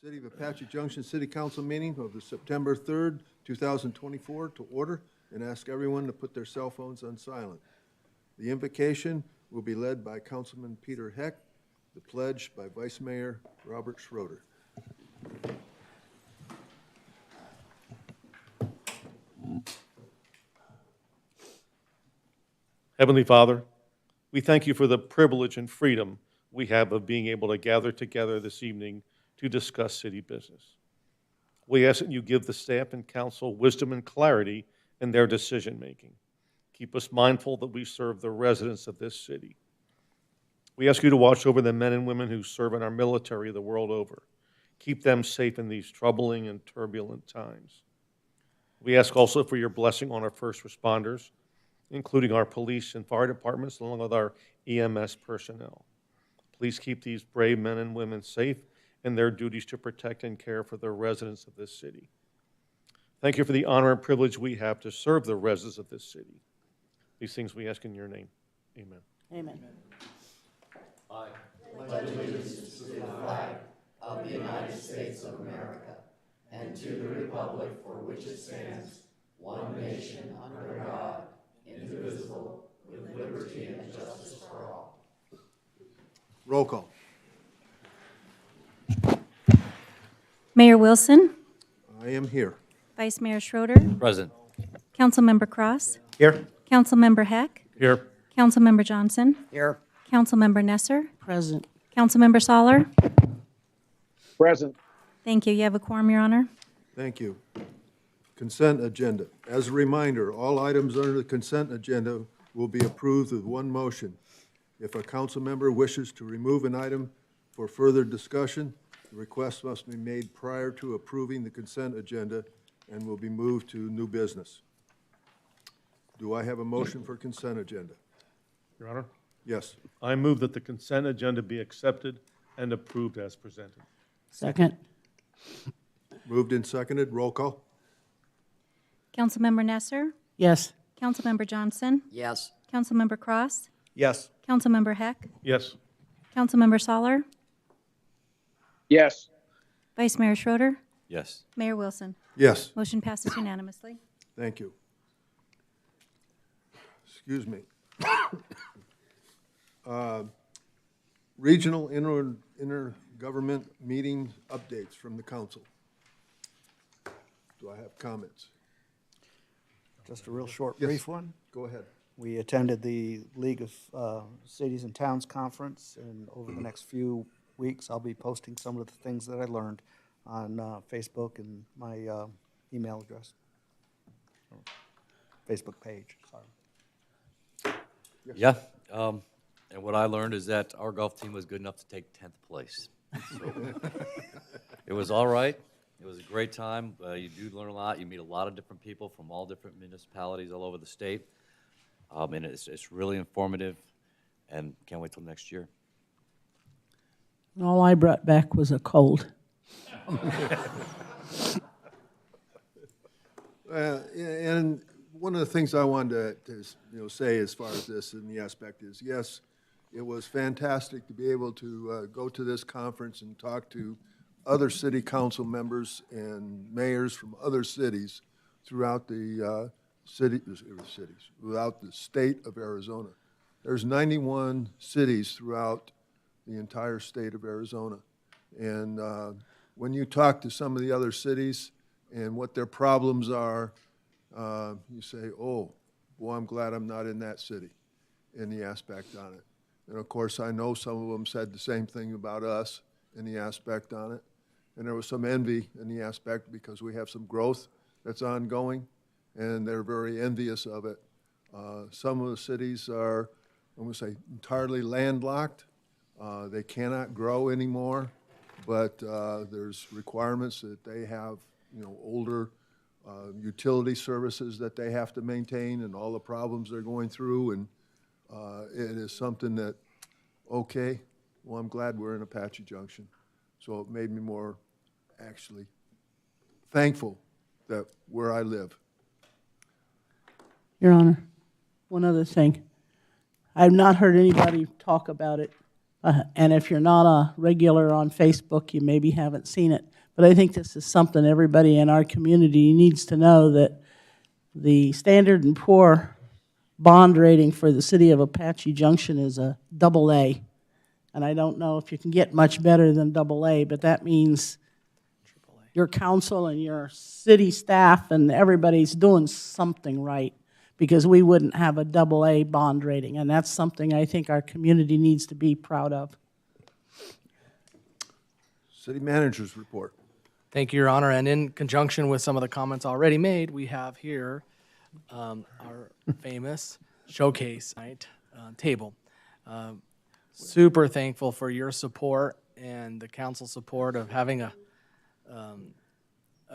City of Apache Junction City Council meeting of the September 3rd, 2024 to order, and ask everyone to put their cell phones on silent. The invocation will be led by Councilman Peter Heck, the pledge by Vice Mayor Robert Schroeder. Heavenly Father, we thank you for the privilege and freedom we have of being able to gather together this evening to discuss city business. We ask that you give the staff and council wisdom and clarity in their decision-making. Keep us mindful that we serve the residents of this city. We ask you to watch over the men and women who serve in our military the world over. Keep them safe in these troubling and turbulent times. We ask also for your blessing on our first responders, including our police and fire departments, along with our EMS personnel. Please keep these brave men and women safe in their duties to protect and care for the residents of this city. Thank you for the honor and privilege we have to serve the residents of this city. These things we ask in your name. Amen. Amen. I pledge allegiance to the flag of the United States of America and to the republic for which it stands, one nation under God, indivisible, with liberty and justice for all. Roll call. Mayor Wilson, I am here. Vice Mayor Schroeder, Present. Councilmember Cross, Here. Councilmember Heck, Here. Councilmember Johnson, Here. Councilmember Nesser, Present. Councilmember Soller. Present. Thank you. You have a quorum, Your Honor. Thank you. Consent agenda. As a reminder, all items under the consent agenda will be approved with one motion. If a council member wishes to remove an item for further discussion, the request must be made prior to approving the consent agenda and will be moved to new business. Do I have a motion for consent agenda? Your Honor, Yes. I move that the consent agenda be accepted and approved as presented. Second. Moved and seconded. Roll call. Councilmember Nesser, Yes. Councilmember Johnson, Yes. Councilmember Cross, Yes. Councilmember Heck, Yes. Councilmember Soller, Yes. Vice Mayor Schroeder, Yes. Mayor Wilson. Yes. Motion passes unanimously. Thank you. Excuse me. Regional intergovernment meeting updates from the council. Do I have comments? Just a real short, Yes. brief one. Go ahead. We attended the League of Cities and Towns Conference, and over the next few weeks, I'll be posting some of the things that I learned on Facebook and my email address. Facebook page, sorry. Yeah. And what I learned is that our golf team was good enough to take 10th place. So it was all right. It was a great time. You do learn a lot. You meet a lot of different people from all different municipalities all over the state. And it's really informative, and can't wait till next year. And all I brought back was a cold. And one of the things I wanted to say as far as this in the aspect is, yes, it was fantastic to be able to go to this conference and talk to other city council members and mayors from other cities throughout the throughout the state of Arizona. There's 91 cities throughout the entire state of Arizona. And when you talk to some of the other cities and what their problems are, you say, oh, boy, I'm glad I'm not in that city, in the aspect on it. And of course, I know some of them said the same thing about us in the aspect on it. And there was some envy in the aspect because we have some growth that's ongoing, and they're very envious of it. Some of the cities are, I'm going to say, entirely landlocked. They cannot grow anymore, but there's requirements that they have, older utility services that they have to maintain and all the problems they're going through. And it is something that, okay, well, I'm glad we're in Apache Junction. So it made me more actually thankful that where I live. Your Honor, one other thing. I've not heard anybody talk about it, and if you're not a regular on Facebook, you maybe haven't seen it. But I think this is something everybody in our community needs to know, that the Standard & Poor bond rating for the city of Apache Junction is a AA. And I don't know if you can get much better than AA, but that means your council and your city staff and everybody's doing something right, because we wouldn't have a AA bond rating. And that's something I think our community needs to be proud of. City Manager's report. Thank you, Your Honor. And in conjunction with some of the comments already made, we have here our famous showcase night table. Super thankful for your support and the council support of having a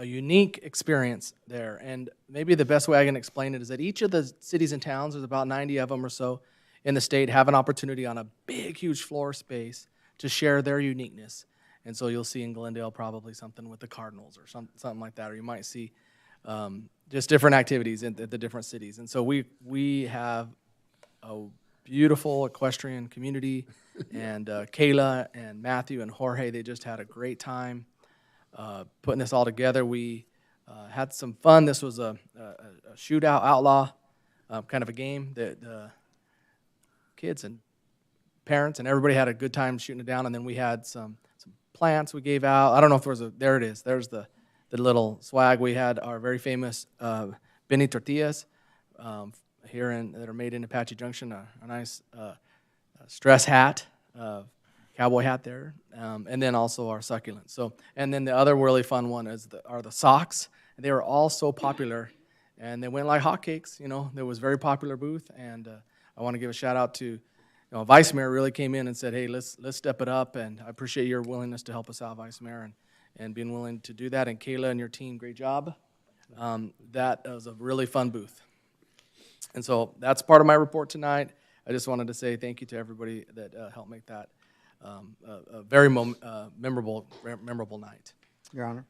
unique experience there. And maybe the best way I can explain it is that each of the cities and towns, there's about 90 of them or so in the state, have an opportunity on a big, huge floor space to share their uniqueness. And so you'll see in Glendale probably something with the Cardinals or something like that, or you might see just different activities in the different cities. And so we have a beautiful equestrian community, and Kayla and Matthew and Jorge, they just had a great time putting this all together. We had some fun. This was a shootout outlaw kind of a game that kids and parents and everybody had a good time shooting it down. And then we had some plants we gave out. I don't know if there was there it is. There's the little swag. We had our very famous Benny tortillas here that are made in Apache Junction, a nice stress hat, cowboy hat there, and then also our succulents. So, and then the other really fun one are the socks. They were all so popular, and they went like hotcakes. You know, there was a very popular booth, and I want to give a shout out to, Vice Mayor really came in and said, hey, let's step it up, and I appreciate your willingness to help us out, Vice Mayor, and being willing to do that. And Kayla and your team, great job. That was a really fun booth. And so that's part of my report tonight. I just wanted to say thank you to everybody that helped make that a very memorable night. Your Honor,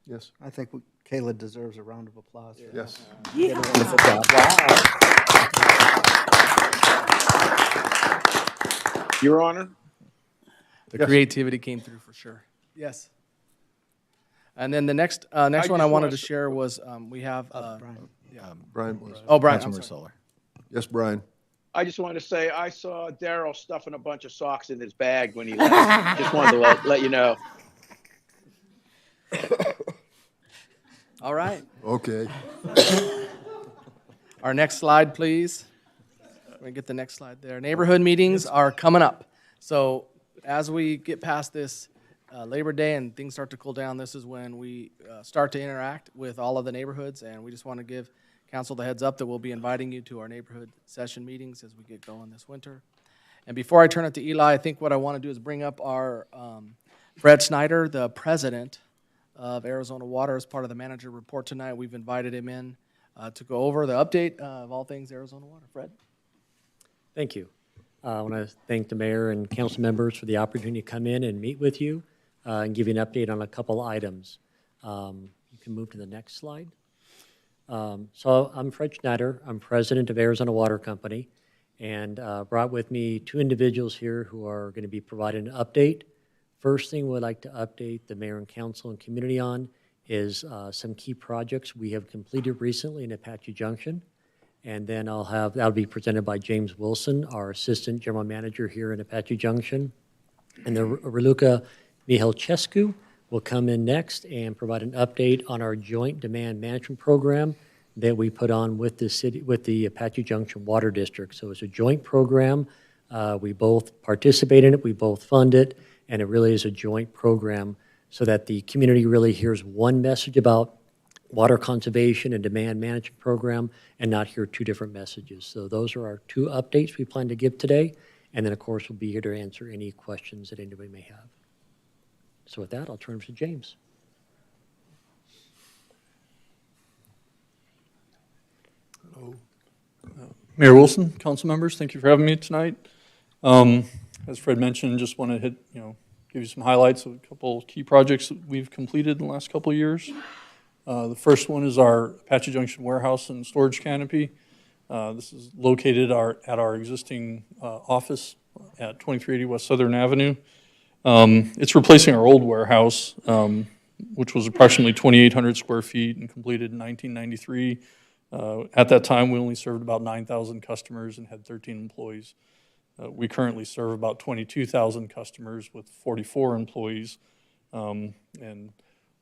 Yes. I think Kayla deserves a round of applause. For Yes. Yeah. Your Honor, The Yes. creativity came through for sure. Yes. And then the next one I just wanted wanna to share was we have. Brian. Brian was. Oh, Brian. I'm sorry. Yes, Brian. I just wanted to say I saw Daryl stuffing a bunch of socks in his bag when he left. Just wanted to let you know. All right. Okay. Our next slide, please. Let me get the next slide there. Neighborhood meetings are coming up. So as we get past this Labor Day and things start to cool down, this is when we start to interact with all of the neighborhoods, and we just want to give council the heads up that we'll be inviting you to our neighborhood session meetings as we get going this winter. And before I turn it to Eli, I think what I want to do is bring up our Fred Snyder, the president of Arizona Water, as part of the manager report tonight. We've invited him in to go over the update of all things Arizona Water. Fred? Thank you. I want to thank the mayor and council members for the opportunity to come in and meet with you and give you an update on a couple items. You can move to the next slide. So I'm Fred Schneider. I'm president of Arizona Water Company, and brought with me two individuals here who are going to be providing an update. First thing we'd like to update the mayor and council and community on is some key projects we have completed recently in Apache Junction. And then that'll be presented by James Wilson, our assistant general manager here in Apache Junction. And then Raluca Mihalcescu will come in next and provide an update on our joint demand management program that we put on with the Apache Junction Water District. So it's a joint program. We both participate in it, we both fund it, and it really is a joint program so that the community really hears one message about water conservation and demand management program and not hear two different messages. So those are our two updates we plan to give today. And then, of course, we'll be here to answer any questions that anybody may have. So with that, I'll turn it to James. Mayor Wilson, council members, thank you for having me tonight. As Fred mentioned, just want to give you some highlights of a couple key projects that we've completed in the last couple of years. The first one is our Apache Junction warehouse and storage canopy. This is located at our existing office at 2380 West Southern Avenue. It's replacing our old warehouse. which was approximately 2,800 square feet and completed in 1993. At that time, we only served about 9,000 customers and had 13 employees. We currently serve about 22,000 customers with 44 employees. And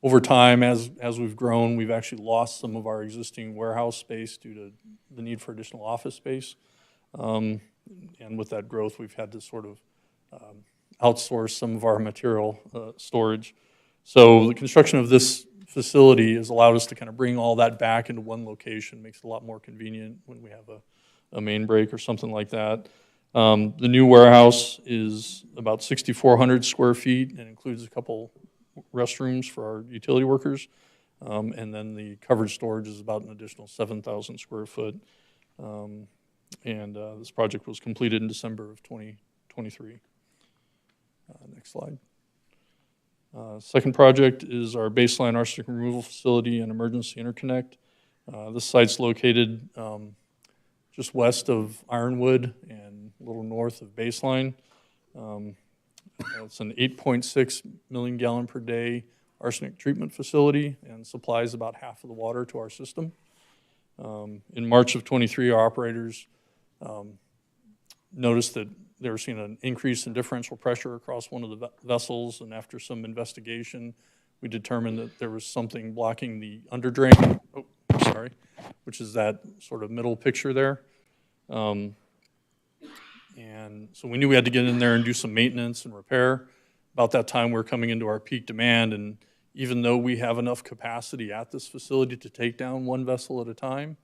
over time, as we've grown, we've actually lost some of our existing warehouse space due to the need for additional office space. And with that growth, we've had to sort of outsource some of our material storage. So the construction of this facility has allowed us to kind of bring all that back into one location, makes it a lot more convenient when we have a main break or something like that. The new warehouse is about 6,400 square feet and includes a couple restrooms for our utility workers. And then the covered storage is about an additional 7,000 square foot. This project was completed in December of 2023. Next slide. Second project is our baseline arsenic removal facility and emergency interconnect. This site's located just west of Ironwood and a little north of Baseline. It's an 8.6 million gallon per day arsenic treatment facility and supplies about half of the water to our system. In March of 23, our operators noticed that they were seeing an increase in differential pressure across one of the vessels, and after some investigation, we determined that there was something blocking the underdrain, which is that sort of middle picture there. And so we knew we had to get in there and do some maintenance and repair. About that time, we were coming into our peak demand, and even though we have enough capacity at this facility to take down one vessel at a time,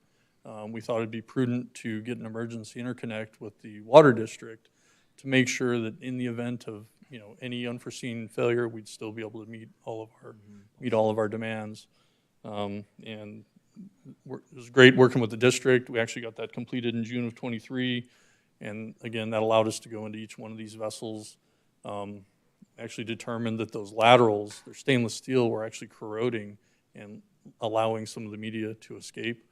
we thought it'd be prudent to get an emergency interconnect with the water district to make sure that in the event of any unforeseen failure, we'd still be able to meet all of our demands. And it was great working with the district. We actually got that completed in June of 23. And again, that allowed us to go into each one of these vessels. Actually determined that those laterals, they're stainless steel, were actually corroding and allowing some of the media to escape.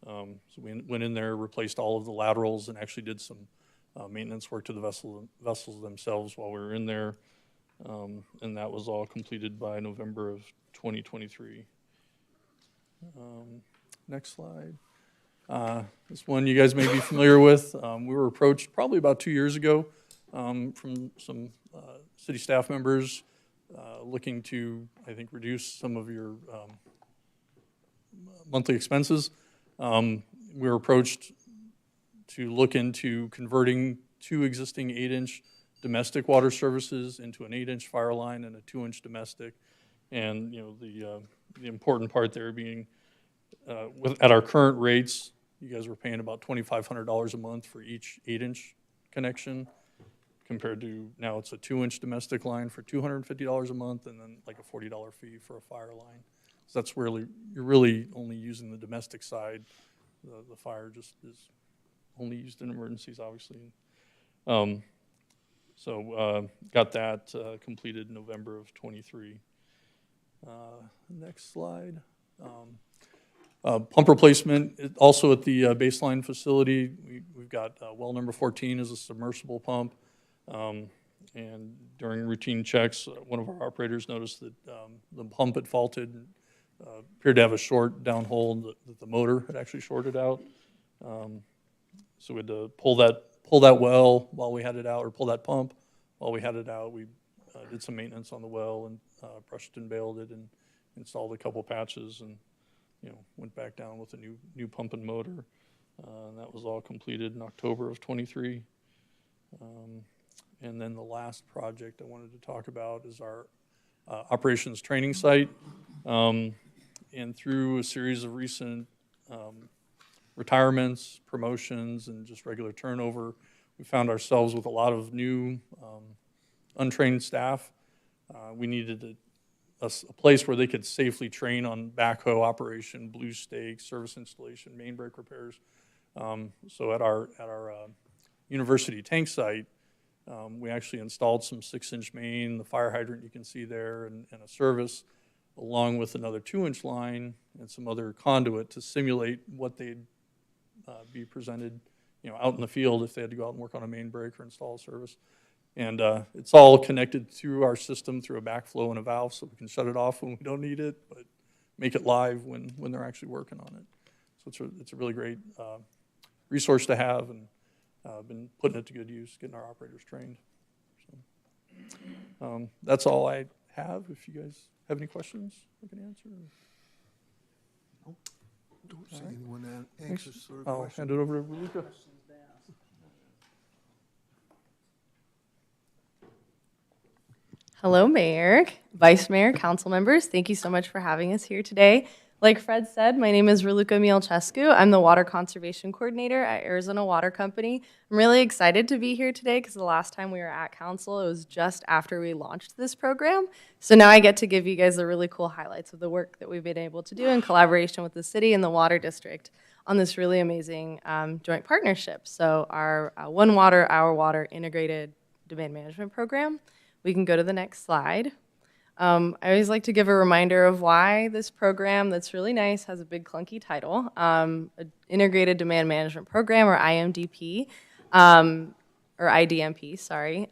So we went in there, replaced all of the laterals, and actually did some maintenance work to the vessels themselves while we were in there. And that was all completed by November of 2023. Next slide. This one you guys may be familiar with. We were approached probably about 2 years ago from some city staff members looking to, I think, reduce some of your monthly expenses. We were approached to look into converting 2 existing 8-inch domestic water services into an 8-inch fire line and a 2-inch domestic. And the important part there being, at our current rates, you guys were paying about $2,500 a month for each 8-inch connection, compared to now it's a 2-inch domestic line for $250 a month, and then like a $40 fee for a fire line. So that's really, you're really only using the domestic side. The fire just is only used in emergencies, obviously. So got that completed in November of 23. Next slide. Pump replacement, also at the baseline facility. We've got well number 14 is a submersible pump. And during routine checks, one of our operators noticed that the pump had faulted, and appeared to have a short downhole, that the motor had actually shorted out. So we had to pull that well while we had it out, or pull that pump while we had it out. We did some maintenance on the well and brushed and bailed it and installed a couple patches, and went back down with a new pump and motor. And that was all completed in October of 23. And then the last project I wanted to talk about is our operations training site. And through a series of recent retirements, promotions, and just regular turnover, we found ourselves with a lot of new untrained staff. We needed a place where they could safely train on backhoe operation, blue stake, service installation, main break repairs. So at our university tank site, we actually installed some 6-inch main, the fire hydrant you can see there, and a service, along with another 2-inch line and some other conduit to simulate what they'd be presented, out in the field if they had to go out and work on a main break or install a service. And it's all connected through our system through a backflow and a valve, so we can shut it off when we don't need it, but make it live when they're actually working on it. So it's a really great resource to have, and been putting it to good use, getting our operators trained. So, that's all I have. If you guys have any questions, I can answer. Don't see anyone anxious for a I'll question. hand it over to Luca. Hello, Mayor, Vice Mayor, council members. Thank you so much for having us here today. Like Fred said, my name is Raluca Mielchescu. I'm the Water Conservation Coordinator at Arizona Water Company. I'm really excited to be here today because the last time we were at council, it was just after we launched this program. So now I get to give you guys the really cool highlights of the work that we've been able to do in collaboration with the city and the water district on this really amazing joint partnership. So our One Water, Our Water integrated demand management program. We can go to the next slide. I always like to give a reminder of why this program that's really nice has a big clunky title, Integrated Demand Management Program, or IMDP, or IDMP, sorry.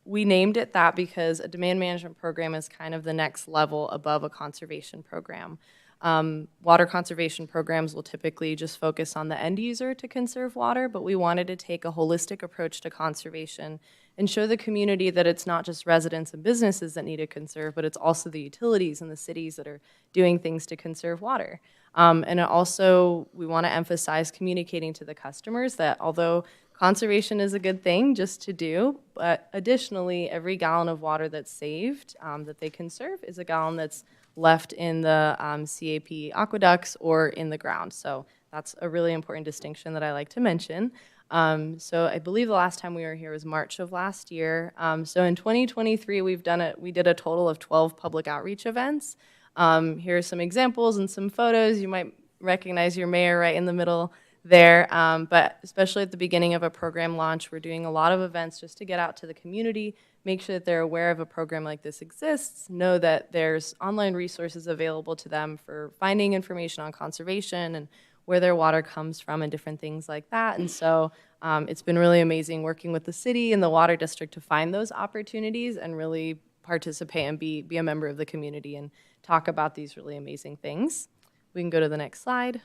We named it that because a demand management program is kind of the next level above a conservation program. Water conservation programs will typically just focus on the end user to conserve water, but we wanted to take a holistic approach to conservation and show the community that it's not just residents and businesses that need to conserve, but it's also the utilities and the cities that are doing things to conserve water. And also, we want to emphasize communicating to the customers that although conservation is a good thing just to do, but additionally, every gallon of water that's saved that they conserve is a gallon that's left in the CAP aqueducts or in the ground. So that's a really important distinction that I like to mention. So I believe the last time we were here was March of last year. So in 2023, we did a total of 12 public outreach events. Here are some examples and some photos. You might recognize your mayor right in the middle there, but especially at the beginning of a program launch, we're doing a lot of events just to get out to the community, make sure that they're aware of a program like this exists, know that there's online resources available to them for finding information on conservation and where their water comes from and different things like that. And so it's been really amazing working with the city and the water district to find those opportunities and really participate and be a member of the community and talk about these really amazing things. We can go to the next slide.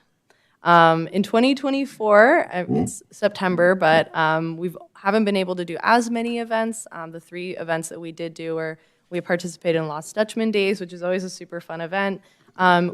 In 2024, it's September, but we haven't been able to do as many events. The 3 events that we did do were we participated in Lost Dutchman Days, which is always a super fun event.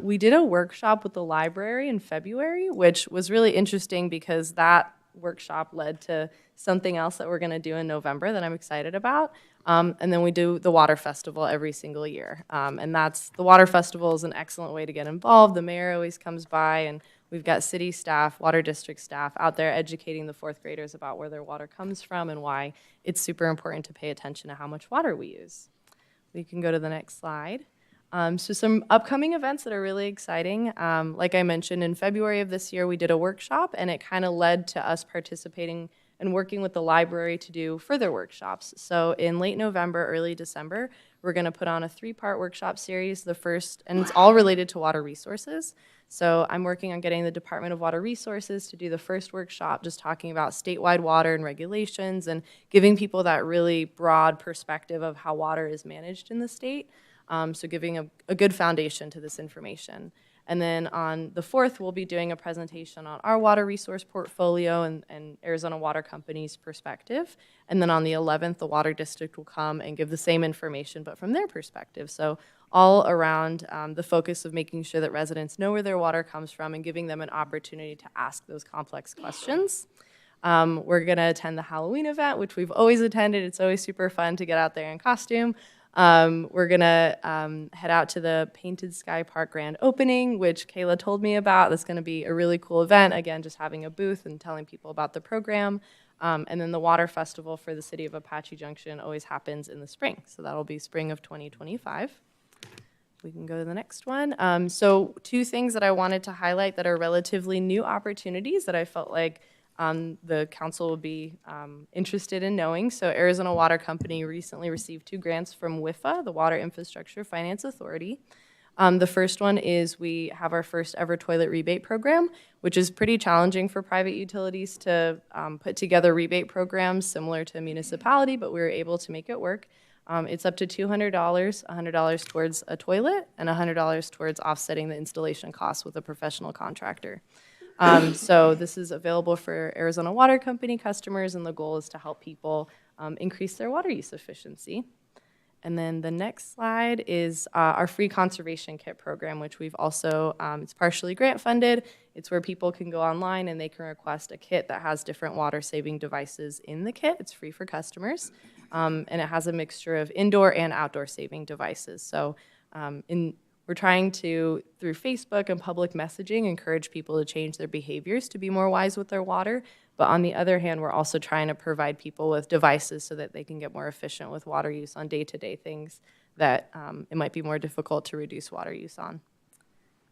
We did a workshop with the library in February, which was really interesting because that workshop led to something else that we're going to do in November that I'm excited about. And then we do the Water Festival every single year. And the Water Festival is an excellent way to get involved. The mayor always comes by, and we've got city staff, water district staff out there educating the 4th graders about where their water comes from and why it's super important to pay attention to how much water we use. We can go to the next slide. So some upcoming events that are really exciting. Like I mentioned, in February of this year, we did a workshop, and it kind of led to us participating and working with the library to do further workshops. So in late November, early December, we're going to put on a 3-part workshop series. The first, and it's all related to water resources. So I'm working on getting the Department of Water Resources to do the first workshop, just talking about statewide water and regulations and giving people that really broad perspective of how water is managed in the state. So giving a good foundation to this information. And then on the 4th, we'll be doing a presentation on our water resource portfolio and Arizona Water Company's perspective. And then on the 11th, the Water District will come and give the same information, but from their perspective. So all around the focus of making sure that residents know where their water comes from and giving them an opportunity to ask those complex questions. We're going to attend the Halloween event, which we've always attended. It's always super fun to get out there in costume. We're going to head out to the Painted Sky Park grand opening, which Kayla told me about. That's going to be a really cool event. Again, just having a booth and telling people about the program. And then the Water Festival for the city of Apache Junction always happens in the spring. So that'll be spring of 2025. We can go to the next one. So 2 things that I wanted to highlight that are relatively new opportunities that I felt like the council would be interested in knowing. So Arizona Water Company recently received 2 grants from WIFA, the Water Infrastructure Finance Authority. The first one is we have our first ever toilet rebate program, which is pretty challenging for private utilities to put together rebate programs similar to a municipality, but we were able to make it work. It's up to $200, $100 towards a toilet, and $100 towards offsetting the installation costs with a professional contractor. So this is available for Arizona Water Company customers, and the goal is to help people increase their water use efficiency. And then the next slide is our free conservation kit program, which we've also, it's partially grant funded. It's where people can go online and they can request a kit that has different water saving devices in the kit. It's free for customers. And it has a mixture of indoor and outdoor saving devices. So we're trying to, through Facebook and public messaging, encourage people to change their behaviors to be more wise with their water. But on the other hand, we're also trying to provide people with devices so that they can get more efficient with water use on day-to-day things that it might be more difficult to reduce water use on.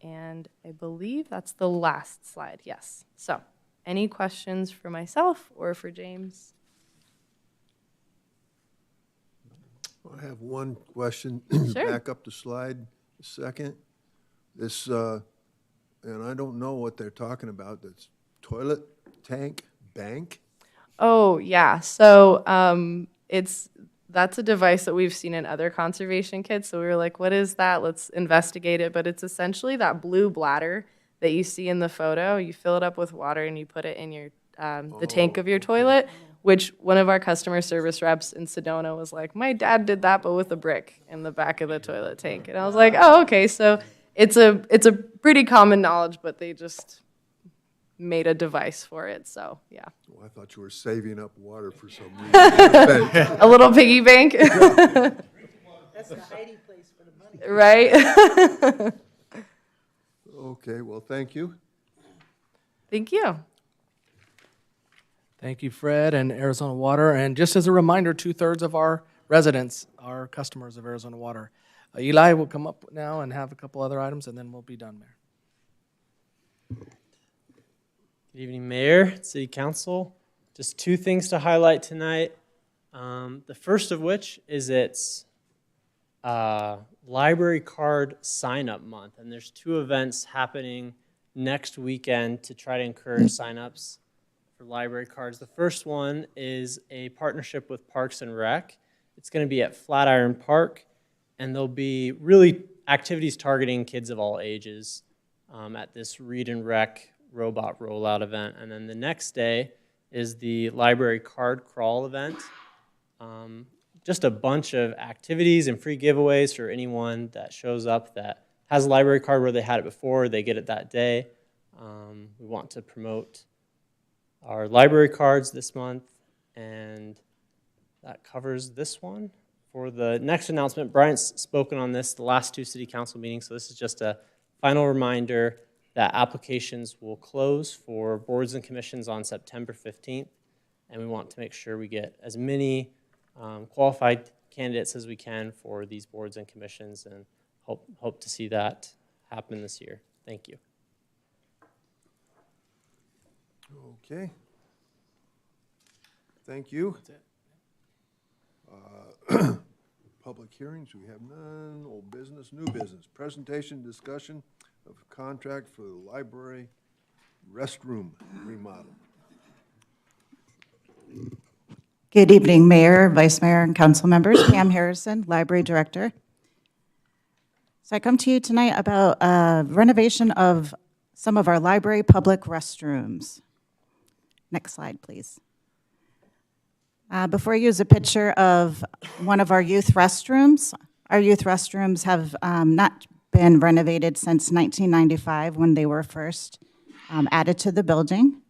And I believe that's the last slide, yes. So any questions for myself or for James? I have one question. Sure. Back up the slide a second. This, and I don't know what they're talking about, that's toilet tank bank? Oh, yeah. So that's a device that we've seen in other conservation kits. So we were like, what is that? Let's investigate it. But it's essentially that blue bladder that you see in the photo. You fill it up with water and you put it in your the tank of your toilet, which one of our customer service reps in Sedona was like, my dad did that, but with a brick in the back of the toilet tank. And I was like, oh, okay. So it's a pretty common knowledge, but they just made a device for it. So, yeah. Well, I thought you were saving up water for some reason. A little piggy bank. That's the hiding place for the money. Right? Okay, well, thank you. Thank you. Thank you, Fred and Arizona Water. And just as a reminder, 2/3 of our residents are customers of Arizona Water. Eli will come up now and have a couple other items, and then we'll be done, Mayor. Good evening, Mayor, City Council. Just two things to highlight tonight. The first of which is it's Library Card Sign-Up Month, and there's two events happening next weekend to try to encourage sign-ups for library cards. The first one is a partnership with Parks and Rec. It's going to be at Flatiron Park, and there'll be really activities targeting kids of all ages at this Read and Rec robot rollout event. And then the next day is the library card crawl event. Just a bunch of activities and free giveaways for anyone that shows up that has a library card where they had it before, they get it that day. We want to promote our library cards this month, and that covers this one. For the next announcement, Bryant's spoken on this the last two city council meetings, so this is just a final reminder that applications will close for boards and commissions on September 15th, and we want to make sure we get as many qualified candidates as we can for these boards and commissions, and hope to see that happen this year. Thank you. Okay. Thank you. Public hearings, we have none. Old business, new business. Presentation, discussion of contract for the library restroom remodel. Good evening, Mayor, Vice Mayor, and council members. Pam Harrison, Library Director. So I come to you tonight about renovation of some of our library public restrooms. Next slide, please. Before you is a picture of one of our youth restrooms. Our youth restrooms have not been renovated since 1995 when they were first added to the building.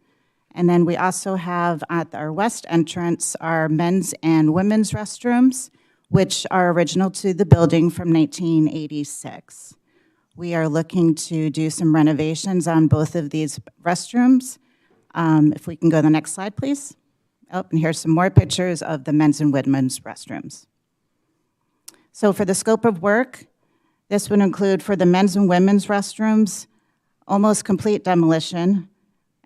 And then we also have at our west entrance our men's and women's restrooms, which are original to the building from 1986. We are looking to do some renovations on both of these restrooms. If we can go to the next slide, please. Oh, and here's some more pictures of the men's and women's restrooms. So for the scope of work, this would include for the men's and women's restrooms, almost complete demolition,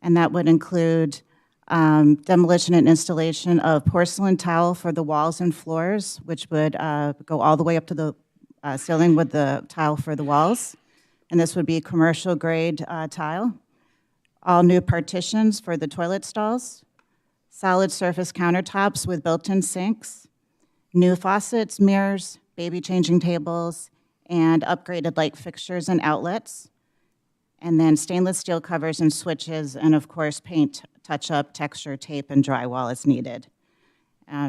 and that would include demolition and installation of porcelain tile for the walls and floors, which would go all the way up to the ceiling with the tile for the walls. And this would be commercial grade tile. All new partitions for the toilet stalls. Solid surface countertops with built-in sinks. New faucets, mirrors, baby changing tables, and upgraded light fixtures and outlets. And then stainless steel covers and switches, and of course, paint, touch-up, texture, tape, and drywall as needed.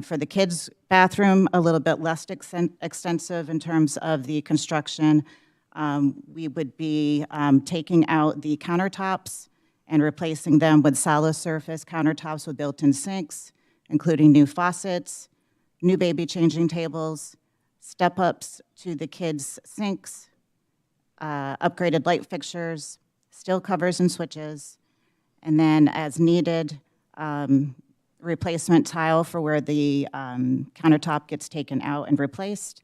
For the kids' bathroom, a little bit less extensive in terms of the construction. We would be taking out the countertops and replacing them with solid surface countertops with built-in sinks, including new faucets, new baby changing tables, step-ups to the kids' sinks, upgraded light fixtures, steel covers and switches, and then as needed, replacement tile for where the countertop gets taken out and replaced,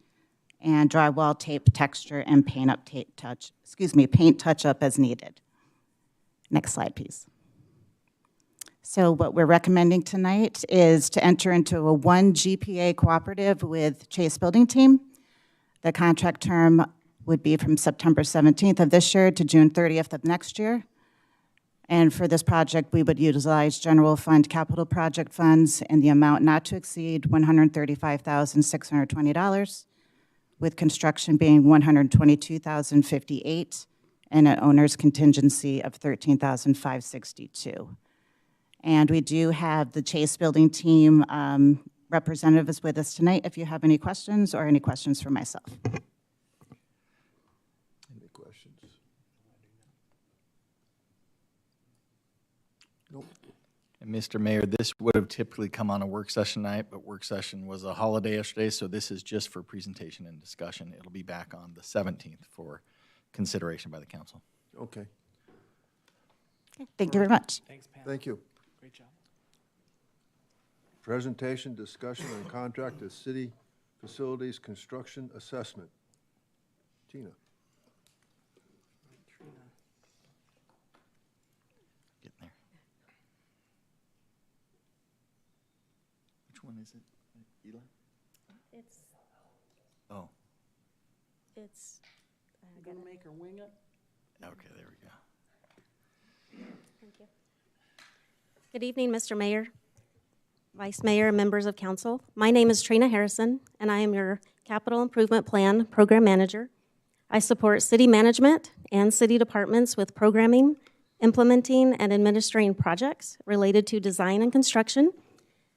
and drywall, tape, texture, and paint touch-up as needed. Next slide, please. So what we're recommending tonight is to enter into a 1 GPA cooperative with Chasse Building Team. The contract term would be from September 17th of this year to June 30th of next year. And for this project, we would utilize general fund capital project funds in the amount not to exceed $135,620, with construction being $122,058, and an owner's contingency of $13,562. And we do have the Chasse Building Team representatives with us tonight if you have any questions or any questions for myself. Any questions? Nope. And Mr. Mayor, this would have typically come on a work session night, but work session was a holiday yesterday, so this is just for presentation and discussion. It'll be back on the 17th for consideration by the council. Okay. Thank you very much. Thanks, Pam. Thank you. Great job. Presentation, discussion on contract of city facilities construction assessment. Tina. Getting there. Which one is it? Eli? It's, Oh, it's. Gonna make her wing it? okay, there we go. Thank you. Good evening, Mr. Mayor, Vice Mayor, and members of council. My name is Trina Harrison, and I am your Capital Improvement Plan Program Manager. I support city management and city departments with programming, implementing, and administering projects related to design and construction.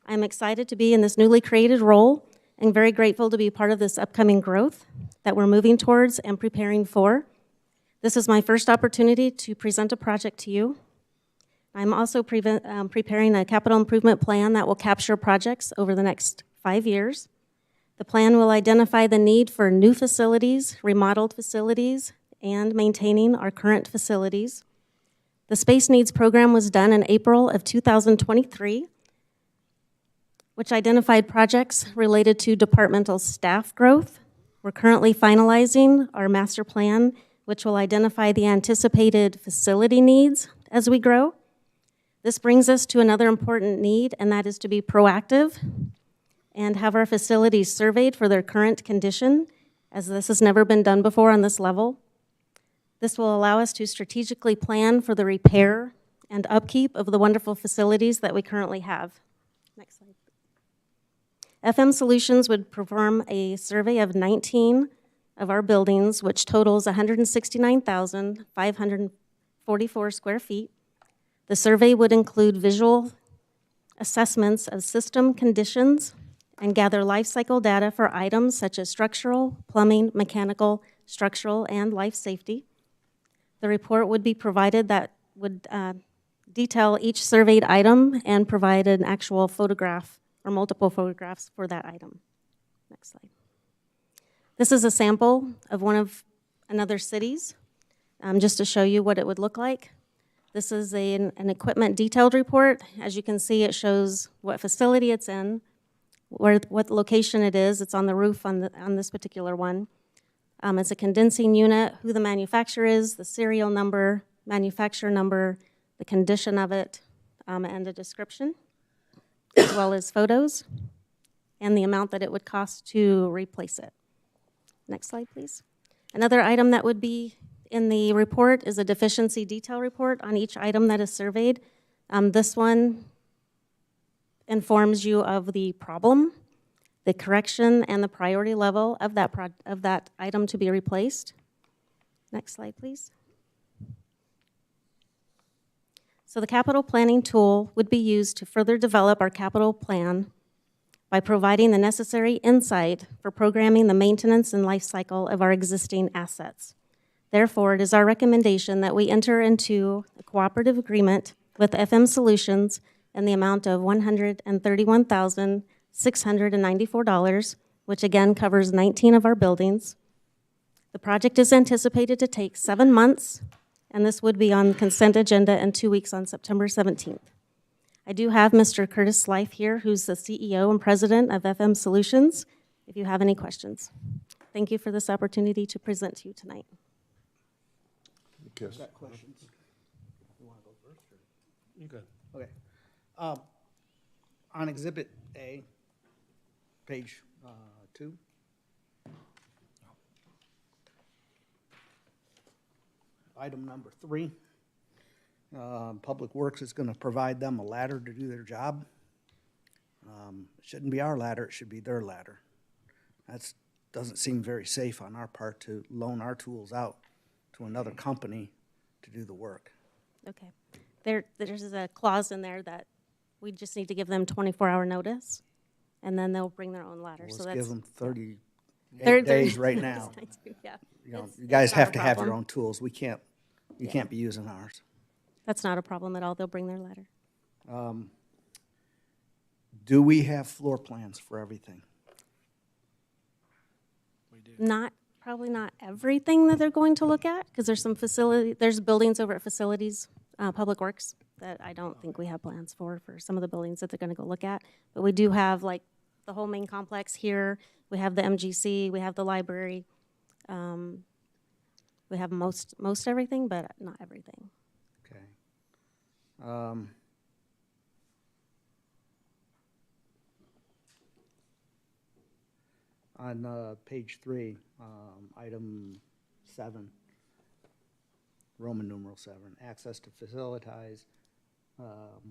I'm excited to be in this newly created role and very grateful to be part of this upcoming growth that we're moving towards and preparing for. This is my first opportunity to present a project to you. I'm also preparing a capital improvement plan that will capture projects over the next 5 years. The plan will identify the need for new facilities, remodeled facilities, and maintaining our current facilities. The Space Needs Program was done in April of 2023, which identified projects related to departmental staff growth. We're currently finalizing our master plan, which will identify the anticipated facility needs as we grow. This brings us to another important need, and that is to be proactive and have our facilities surveyed for their current condition, as this has never been done before on this level. This will allow us to strategically plan for the repair and upkeep of the wonderful facilities that we currently have. Next slide. FM Solutions would perform a survey of 19 of our buildings, which totals 169,544 square feet. The survey would include visual assessments of system conditions and gather life cycle data for items such as structural, plumbing, mechanical, structural, and life safety. The report would be provided that would detail each surveyed item and provide an actual photograph or multiple photographs for that item. Next slide. This is a sample of one of another city's, just to show you what it would look like. This is an equipment detailed report. As you can see, it shows what facility it's in, what location it is. It's on the roof on this particular one. It's a condensing unit, who the manufacturer is, the serial number, manufacturer number, the condition of it, and a description, as well as photos, and the amount that it would cost to replace it. Next slide, please. Another item that would be in the report is a deficiency detail report on each item that is surveyed. This one informs you of the problem, the correction, and the priority level of that item to be replaced. Next slide, please. So the capital planning tool would be used to further develop our capital plan by providing the necessary insight for programming the maintenance and life cycle of our existing assets. Therefore, it is our recommendation that we enter into a cooperative agreement with FM Solutions in the amount of $131,694, which again covers 19 of our buildings. The project is anticipated to take 7 months, and this would be on consent agenda in 2 weeks on September 17th. I do have Mr. Curtis Life here, who's the CEO and president of FM Solutions, if you have any questions. Thank you for this opportunity to present to you tonight. Yes. Got questions? You want to go first? You go. Okay. On Exhibit A, page 2. Item number 3. Public Works is going to provide them a ladder to do their job. It shouldn't be our ladder, it should be their ladder. That doesn't seem very safe on our part to loan our tools out to another company to do the work. Okay. There's a clause in there that we just need to give them 24-hour notice, and then they'll bring their own ladder. Well, So let's that's give them 38 days right now. Yeah. You know, It's you guys not a have to have your problem. own tools. You can't be using ours. That's not a problem at all. They'll bring their ladder. Do we have floor plans for everything? Probably not everything that they're going to look at, because there's buildings over at Facilities, Public Works, that I don't think we have plans for some of the buildings that they're gonna go look at. But we do have like the whole main complex here. We have the MGC, we have the library. We have most everything, but not everything. Okay. On page 3, item 7, Roman numeral 7, access to facilities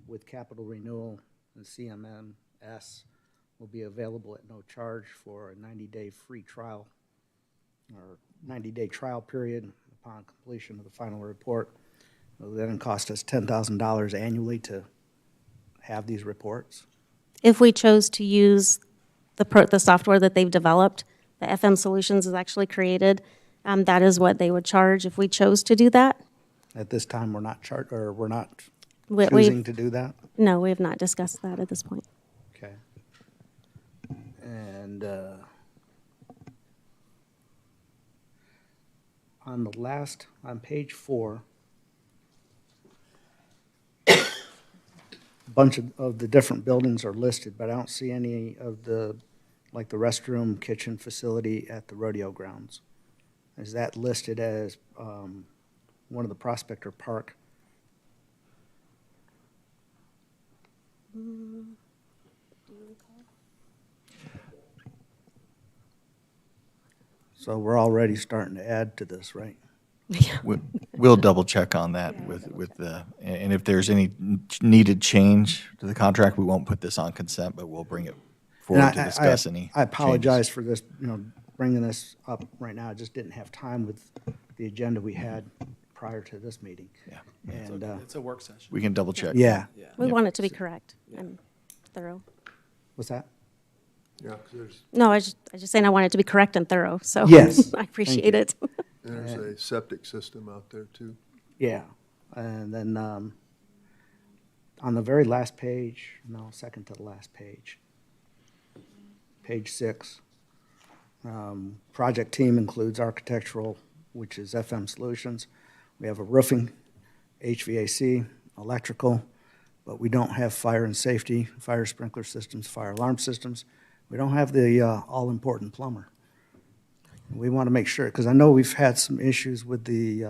with capital renewal and CMMS will be available at no charge for a 90-day free trial or 90-day trial period upon completion of the final report. It will then cost us $10,000 annually to have these reports. If we chose to use the software that they've developed, the FM Solutions is actually created, that is what they would charge if we chose to do that. At this time, we're not We've- choosing to do that? No, we have not discussed that at this point. Okay. And on page 4, a bunch of the different buildings are listed, but I don't see any of like the restroom, kitchen facility at the rodeo grounds. Is that listed as one of the Prospector Park? So we're already starting to add to this, right? We'll double check on that and if there's any needed change to the contract, we won't put this on consent, but we'll bring it forward to discuss any I apologize changes. for this, bringing this up right now. I just didn't have time with the agenda we had prior to this meeting. Yeah. And, It's a work session. We can double check. yeah. We want it to be correct and thorough. What's that? Yeah, 'cause there's, No, I was just saying I want it to be correct and thorough, so. Yes, I appreciate it. there's a septic system out there too. Yeah. And then on the very last page, no, second to the last page, page 6, project team includes architectural, which is FM Solutions. We have a roofing, HVAC, electrical, but we don't have fire and safety, fire sprinkler systems, fire alarm systems. We don't have the all-important plumber. We want to make sure, because I know we've had some issues with the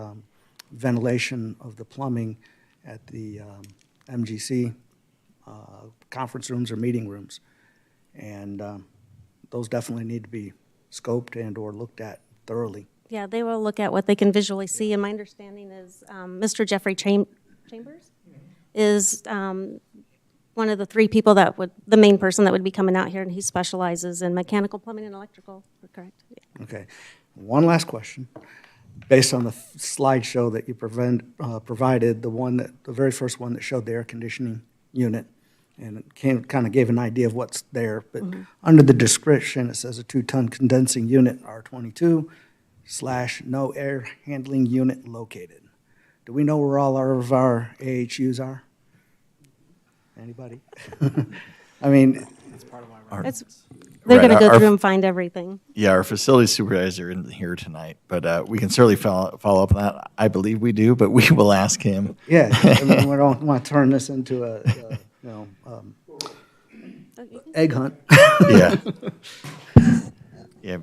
ventilation of the plumbing at the MGC conference rooms or meeting rooms. And those definitely need to be scoped and/or looked at thoroughly. Yeah, they will look at what they can visually see, and my understanding is Mr. Jeffrey Chambers is one of the three people that would, the main person that would be coming out here, and he specializes in mechanical, plumbing, and electrical, correct? Yeah. Okay. One last question. Based on the slideshow that you provided, the very first one that showed the air conditioning unit, and it kind of gave an idea of what's there, but under the description, it says a 2-ton condensing unit, R22/no air handling unit located. Do we know where all of our AHUs are? Anybody? I mean, They're going to go through and find everything. Yeah, our facility supervisor isn't here tonight, but we can certainly follow up on that. I believe we do, but we will ask him. yeah, I mean, we don't want to turn this into a egg hunt. Yeah. Yeah.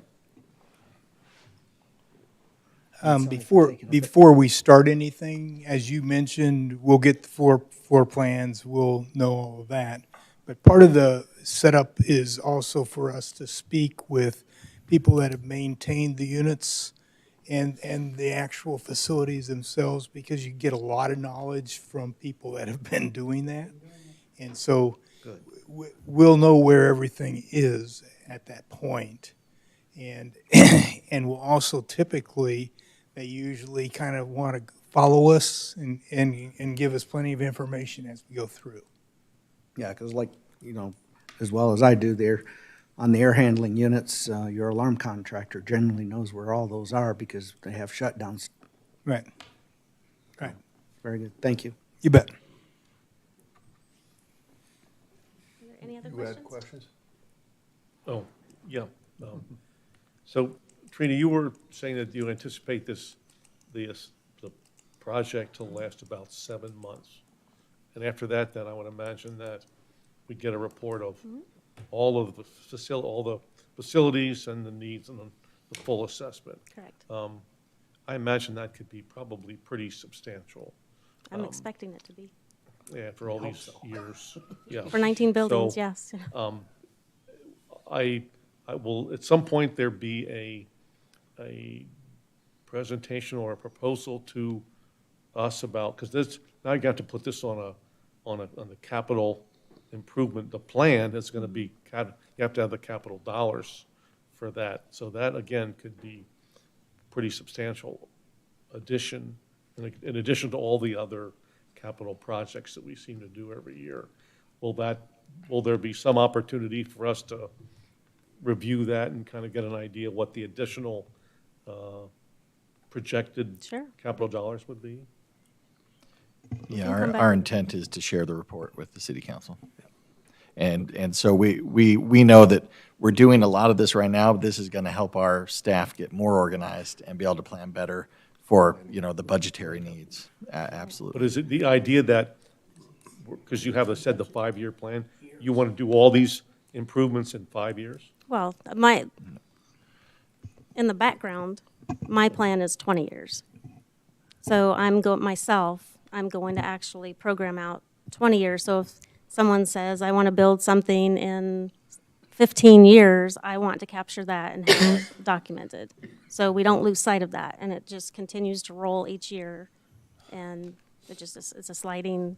Before we start anything, as you mentioned, we'll get the floor plans, we'll know all of that. But part of the setup is also for us to speak with people that have maintained the units and the actual facilities themselves, because you get a lot of knowledge from people that have been doing that. And so we'll know where everything is at that point. And we'll also typically, they usually kind of want to follow us and give us plenty of information as we go through. Yeah, because as well as I do there, on the air handling units, your alarm contractor generally knows where all those are because they have shutdowns. Right. Right. Very good. Thank you. You bet. Are there any other You had questions? questions? Oh, yeah. So, Trina, you were saying that you anticipate the project to last about 7 months. And after that, then I would imagine that we get a report of all the facilities and the needs and the full assessment. Correct. I imagine that could be probably pretty substantial. I'm expecting it to be. Yeah, for all these years. Yeah. For 19 buildings, So, yes. I will, at some point, there be a presentation or a proposal to us about, because this, now you got to put this on the capital improvement, the plan is going to be, you have to have the capital dollars for that. So that, again, could be pretty substantial addition, in addition to all the other capital projects that we seem to do every year. Will there be some opportunity for us to review that and kind of get an idea of what the additional projected capital dollars would be? Yeah, our intent is to share the report with the city council. And so we know that we're doing a lot of this right now, but this is going to help our staff get more organized and be able to plan better for, the budgetary needs. Absolutely. But is it the idea that, because you have said the 5-year plan, you want to do all these improvements in 5 years? Well, in the background, my plan is 20 years. So I'm going to actually program out 20 years. So if someone says, I want to build something in 15 years, I want to capture that and have it documented. So we don't lose sight of that, and it just continues to roll each year. And it's a sliding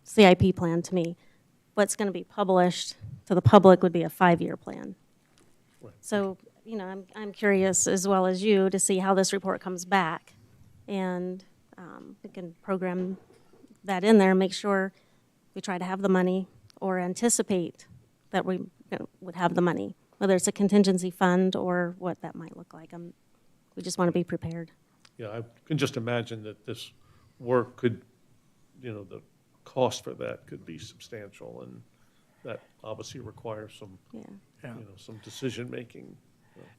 CIP plan to me. What's going to be published to the public would be a 5-year plan. Right. So, I'm curious as well as you to see how this report comes back. And we can program that in there and make sure we try to have the money or anticipate that we would have the money, whether it's a contingency fund or what that might look like. We just want to be prepared. Yeah, I can just imagine that this work could, the cost for that could be substantial, and that obviously requires some, some decision-making.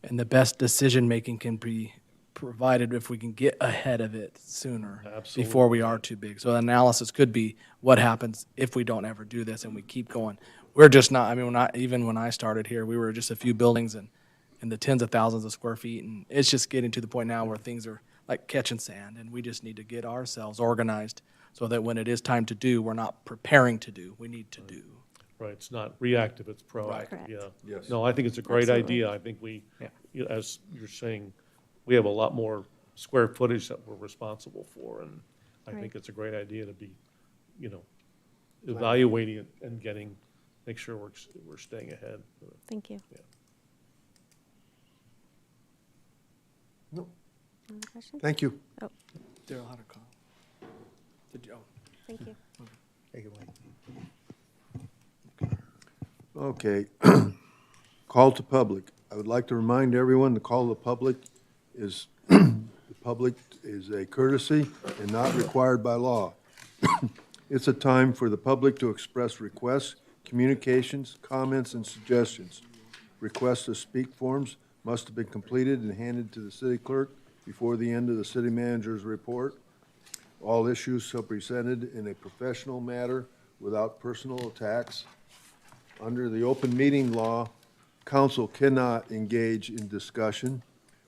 And the best decision-making can be provided if we can get ahead of it sooner. Absolutely. Before we are too big. So the analysis could be what happens if we don't ever do this and we keep going. We're just not, even when I started here, we were just a few buildings and in the tens of thousands of square feet, and it's just getting to the point now where things are like catching sand, and we just need to get ourselves organized so that when it is time to do, we're not preparing to do, we need to do. Right, it's not reactive, it's proactive, Correct. yeah. Yes. No, I think it's a great Absolutely. idea. I think as you're saying, we have a lot more square footage that we're responsible for, and I think Right. it's a great idea to be, evaluating it and make sure we're staying ahead. Thank you. Yeah. No. Other questions? Thank you. Oh, Daryl had a call. Did you? Oh. thank you. Take it away. Okay. Call to public. I would like to remind everyone, the call to the public is, a courtesy and not required by law. It's a time for the public to express requests, communications, comments, and suggestions. Requests to speak forms must have been completed and handed to the city clerk before the end of the city manager's report. All issues shall be presented in a professional manner without personal attacks. Under the open meeting law, council cannot engage in discussion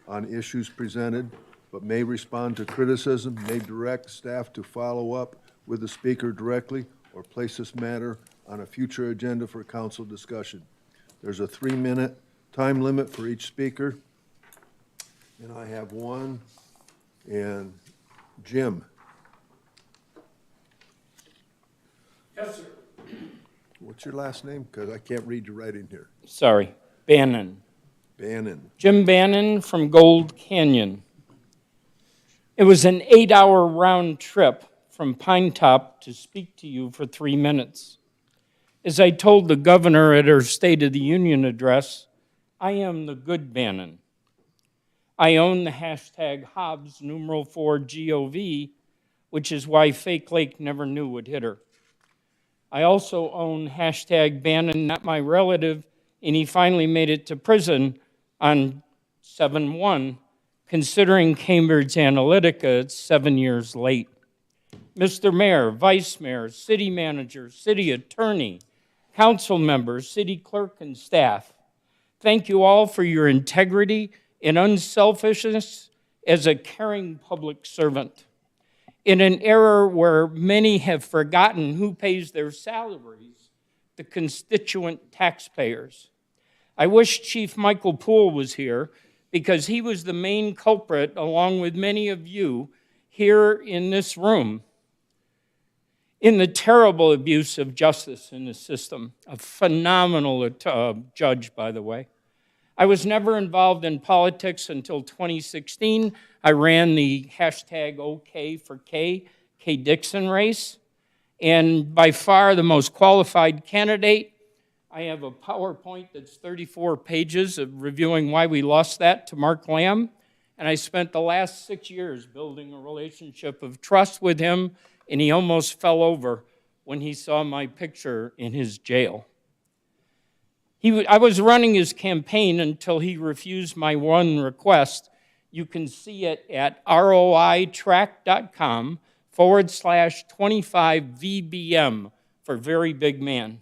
on issues presented, but may respond to criticism, may direct staff to follow up with the speaker directly, or place this matter on a future agenda for council discussion. There's a 3-minute time limit for each speaker. And I have one, and Jim. Yes, sir. What's your last name? Because I can't read your writing here. Sorry, Bannon. Bannon. Jim Bannon from Gold Canyon. It was an 8-hour round trip from Pine Top to speak to you for 3 minutes. As I told the governor at her State of the Union address, I am the good Bannon. I own the hashtag Hobbs #4GOV, which is why Fake Lake never knew what hit her. I also own hashtag Bannon, not my relative, and he finally made it to prison on 7/1. Considering Cambridge Analytica, it's 7 years late. Mr. Mayor, Vice Mayor, City Manager, City Attorney, Council members, City Clerk, and staff, thank you all for your integrity and unselfishness as a caring public servant. In an era where many have forgotten who pays their salaries, the constituent taxpayers. I wish Chief Michael Poole was here because he was the main culprit, along with many of you here in this room, in the terrible abuse of justice in the system. A phenomenal judge, by the way. I was never involved in politics until 2016. I ran the hashtag OK for K Dixon race, and by far the most qualified candidate. I have a PowerPoint that's 34 pages of reviewing why we lost that to Mark Lamb, and I spent the last 6 years building a relationship of trust with him, and he almost fell over when he saw my picture in his jail. I was running his campaign until he refused my one request. You can see it at ROItrack.com/25VBM for very big man.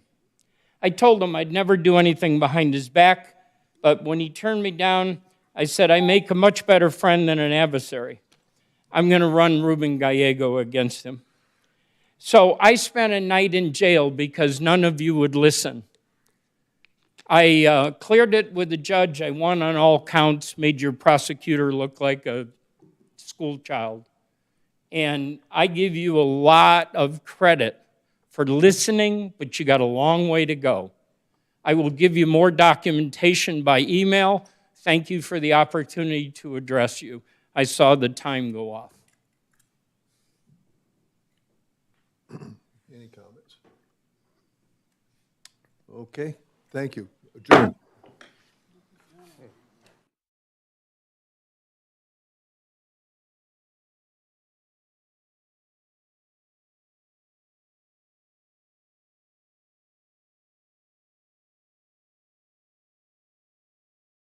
I told him I'd never do anything behind his back, but when he turned me down, I said, I make a much better friend than an adversary. I'm going to run Ruben Gallego against him. So I spent a night in jail because none of you would listen. I cleared it with the judge. I won on all counts, made your prosecutor look like a school child. And I give you a lot of credit for listening, but you got a long way to go. I will give you more documentation by email. Thank you for the opportunity to address you. I saw the time go off. Any comments? Okay, thank you. Adjourn.